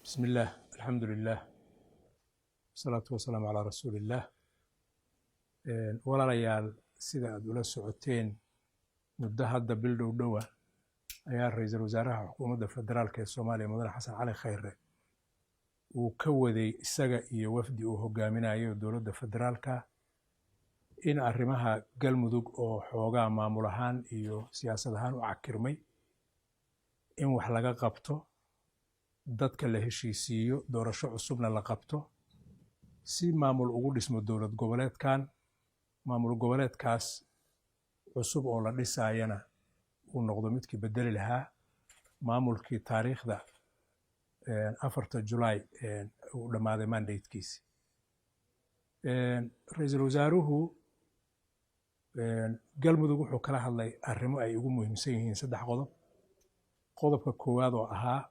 بسم الله الحمد لله والصلاة والسلام على رسول الله. walaalayaal sida aad ula socoteen muddo hadda bil dhow ayaa ra'iisul wasaaraha xukuumadda federaalka ee Soomaaliya Mudane Xasan Cali Khayre uu ka waday isaga iyo wafdi uu hogaaminayo dowladda federaalka in arrimaha galmudug oo xoogaa maamul ahaan iyo siyaasad ahaan u cakirmay in wax laga qabto, dadka la heshiisiiyo, doorasho cusubna la qabto si maamul ugu dhismo dowlad goboleedkan. maamul goboleedkaas cusub oo la dhisayana uu noqdo midkii bedeli lahaa maamulkii taariikhda 4 Julaay uu dhammaaday mandatekiisi. ra'iisul wasaaruhu galmudug wuxuu kala hadlay arrimo ay ugu muhiimsan yihiin 3 qodob. qodobka koowaad oo ahaa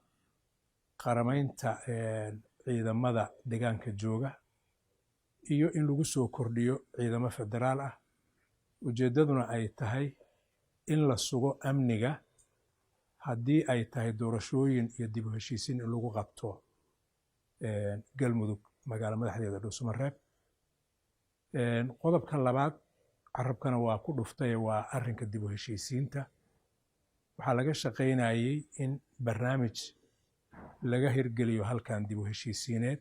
qaramaynta ciidamada deegaanka jooga iyo in lagu soo kordhiyo ciidamo federaal ah, ujeedaduna ay tahay in la sugo amniga haddii ay tahay doorashooyin iyo dib u heshiisiin in lagu qabto galmudug magaalo madaxdeeda Dhuusamareeb. qodobka labaad carabkana waa ku dhuftay, waa arrinka dib u heshiisiinta. waxaa laga shaqaynayay in barnaamij laga hirgeliyo halkan dib u heshiisiineed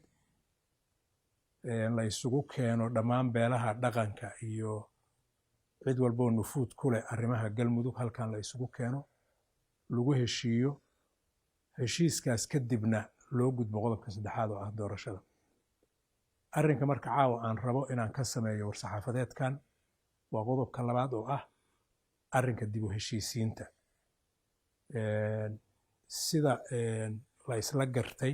la isugu keeno dhammaan beelaha dhaqanka iyo cid walboo nufuud ku leh arrimaha galmudug halkan la isugu keeno, lagu heshiiyo. heshiiskaas kadibna loo gudbo qodobka saddexaad oo ah doorashada. arrinka marka caawa aan rabo inaan ka sameeyo war-saxaafadeedkan waa qodobka labaad oo ah arrinka dib u heshiisiinta. sida la isla gartay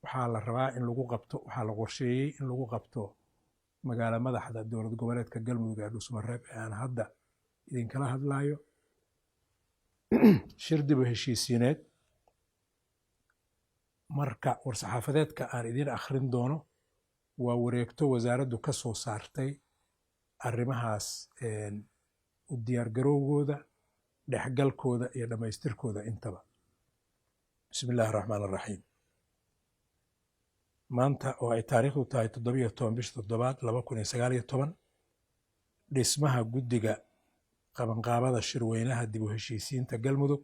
waxaa la rabaa in lagu qabto, waxaa la qorsheeyey in lagu qabto magaalo madaxda dowlad goboleedka galmudug ee Dhuusamareeb ee aan hadda idinkala hadlayo shir dib u heshiisiineed. marka war-saxaafadeedka aan idin akhrin doono waa wareegto wasaaraddu ka soo saartay arrimahaas u diyaargarowgooda, dhexgalkooda iyo dhammaystirkooda intaba. bismi illaahi raxmaan raxiim. maanta oo ay taariikhdu tahay 17 bisha 7 2019 dhismaha guddiga qabanqaabada shirweynaha dib u heshiisiinta galmudug.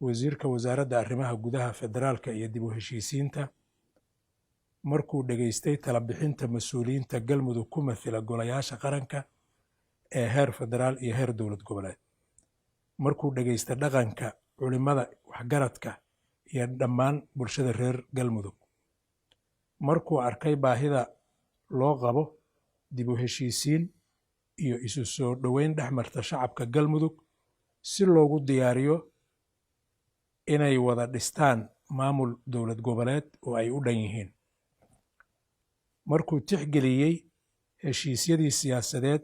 wasiirka wasaaradda arrimaha gudaha federaalka iyo dib u heshiisiinta markuu dhageystay tala bixinta mas-uuliyiinta galmudug ku mathila golayaasha qaranka ee heer federaal iyo heer dowlad goboleed, markuu dhageystay dhaqanka, culimada, waxgaradka iyo dhammaan bulshada reer galmudug, markuu arkay baahida loo qabo dib u heshiisiin iyo isu soo dhoweyn dhexmarta shacabka galmudug si loogu diyaariyo inay wada dhistaan maamul dowlad goboleed oo ay u dhan yihiin, markuu tixgeliyey heshiisyadii siyaasadeed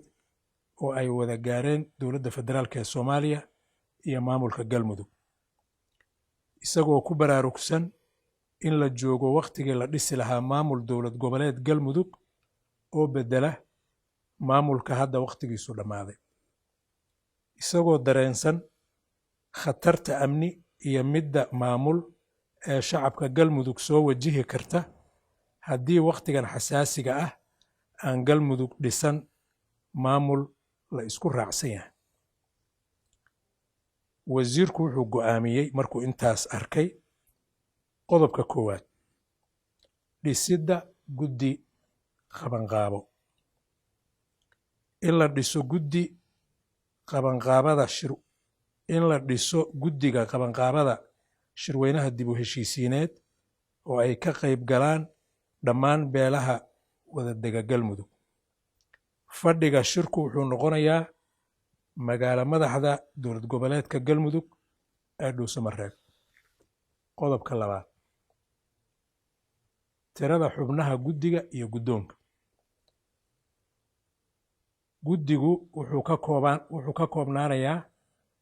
oo ay wada gaareen dowladda federaalka ee Soomaaliya iyo maamulka galmudug, isagoo ku baraarugsan in la joogo waqtigii la dhisi lahaa maamul dowlad goboleed galmudug oo bedela maamulka hadda waqtigiisu dhammaaday, isagoo dareensan khatarta amni iyo midda maamul ee shacabka galmudug soo wajihi karta haddii waqtigan xasaasiga ah aan galmudug dhisan maamul la isku raacsan yahay. wasiirku wuxuu go'aamiyey markuu intaas arkay qodobka koowaad, dhisidda guddi qabanqaabo. in la dhiso guddiga qabanqaabada shirweynaha dib u heshiisiineed oo ay ka qayb galaan dhammaan beelaha wadadega galmudug. fadhiga shirku wuxuu noqonayaa magaalo madaxda dowlad goboleedka galmudug ee Dhuusamareeb. qodobka labaad, tirada xubnaha guddiga iyo guddoonka. guddigu wuxuu ka koobnaanayaa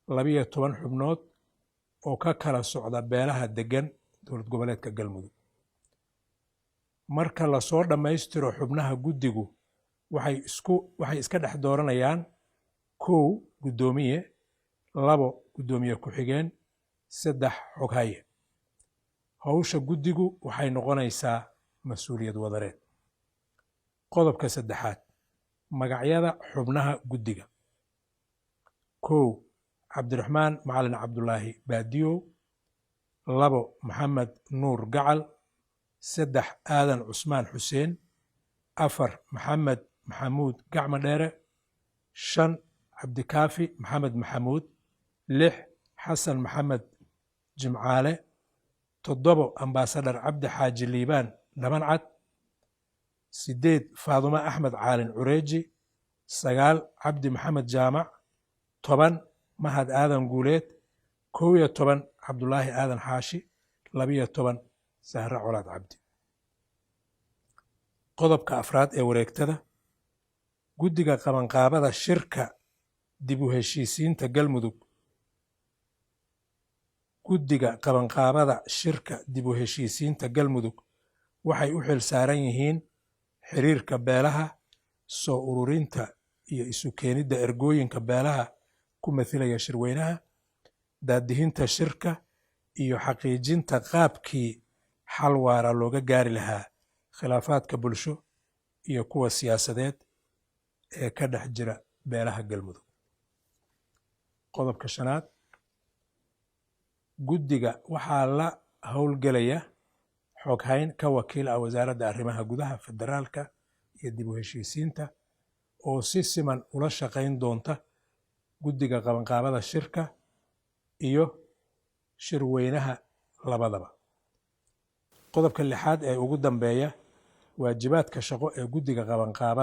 12 xubnood oo ka kala socda beelaha degan dowlad goboleedka galmudug. marka la soo dhammaystiro xubnaha guddigu waxay iska dhex dooranayaan 1 guddoomiye, 2 guddoomiye ku-xigeen, 3 xoghaye. hawsha guddigu waxay noqonaysaa mas-uuliyad wadareed. qodobka saddexaad, magacyada xubnaha guddiga. 1 cabdiraxmaan macalin cabdulaahi baadiyow. 2 maxamed nuur gacal. 3 aadan cusmaan xuseen. 4 maxamed maxamuud gacmo dheere. 5 cabdikaafi maxamed maxamuud. 6 xasan maxamed jimcaale. 7 ambaasadar cabdi xaaji liibaan dhabancad. 8 faadumo axmed caalin cureeji. 9 cabdi maxamed jaamac. 10 mahad aadan guuleed. 11 cabdulaahi aadan xaashi. 12 sahre colaad cabdi. qodobka afraad ee wareegtada, guddiga qabanqaabada shirka dib u heshiisiinta galmudug. guddiga qabanqaabada shirka dib u heshiisiinta galmudug waxay u xil saaran yihiin xiriirka beelaha, soo ururinta iyo isu keenidda ergooyinka beelaha ku mathilaya shirweynaha, daadihinta shirka iyo xaqiijinta qaabkii xal waara looga gaari lahaa khilaafaadka bulsho iyo kuwa siyaasadeed ee ka dhex jira beelaha galmudug. qodobka 5aad, guddiga waxaa la howlgelaya xoghayn ka wakiil ah wasaaradda arrimaha gudaha federaalka iyo dib u heshiisiinta oo si siman ula shaqayn doonta guddiga qabanqaabada shirka iyo shirweynaha labadaba. qodobka 6aad ee ugu dambeeya, waajibaadka shaqo ee guddiga qabanqaabada